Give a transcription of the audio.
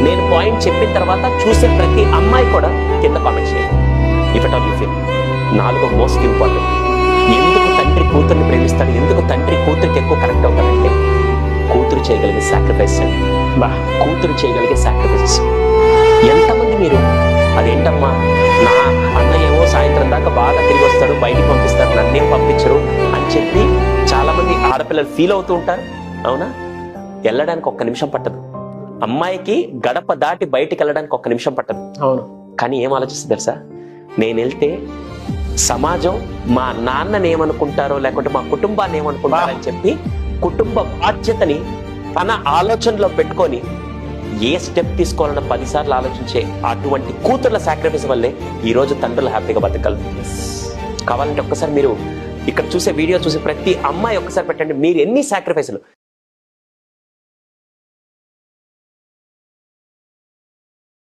నేను పాయింట్ చెప్పిన తర్వాత చూసే ప్రతి అమ్మాయి కూడా కింద కామెంట్ చేయండి. If at all you feel. 4వ మోస్ట్ ఇంపార్టెంట్, ఎందుకు తండ్రి కూతుర్ని ప్రేమిస్తాడు, ఎందుకు తండ్రి కూతురికి ఎక్కువ కనెక్ట్ అవుతాడంటే కూతురు చేయగలిగే సాక్రిఫైస్ అండి. కూతురు చేయగలిగే సాక్రిఫైసెస్ ఎంతమంది మీరు అదేంటమ్మా నా అన్నయ్య ఏమో సాయంత్రం దాకా బాగా తిరిగి వస్తాడు, బయటికి పంపిస్తాడు, నన్నేం పంపించరు అని చెప్పి చాలా మంది ఆడపిల్లలు ఫీల్ అవుతూ ఉంటారు. అవునా? వెళ్ళడానికి 1 నిమిషం పట్టదు అమ్మాయికి, గడప దాటి బయటికి వెళ్ళడానికి 1 నిమిషం పట్టదు. అవును. కానీ ఏం ఆలోచిస్తుంది తెలుసా? నేను వెళ్తే సమాజం మా నాన్నని ఏమనుకుంటారో లేకుంటే మా కుటుంబాన్ని ఏమనుకుంటారని చెప్పి కుటుంబ బాధ్యతని తన ఆలోచనలో పెట్టుకొని ఏ స్టెప్ తీసుకోవాలన్న 10 సార్లు ఆలోచించే అటువంటి కూతుర్ల సాక్రిఫైస్ వల్లే ఈ రోజు తండ్రులు హ్యాపీగా బతకగలరు. కావాలంటే ఒక్కసారి మీరు ఇక్కడ చూసే వీడియో చూసే ప్రతి అమ్మాయి ఒక్కసారి పెట్టండి, మీరు ఎన్ని సాక్రిఫైస్లు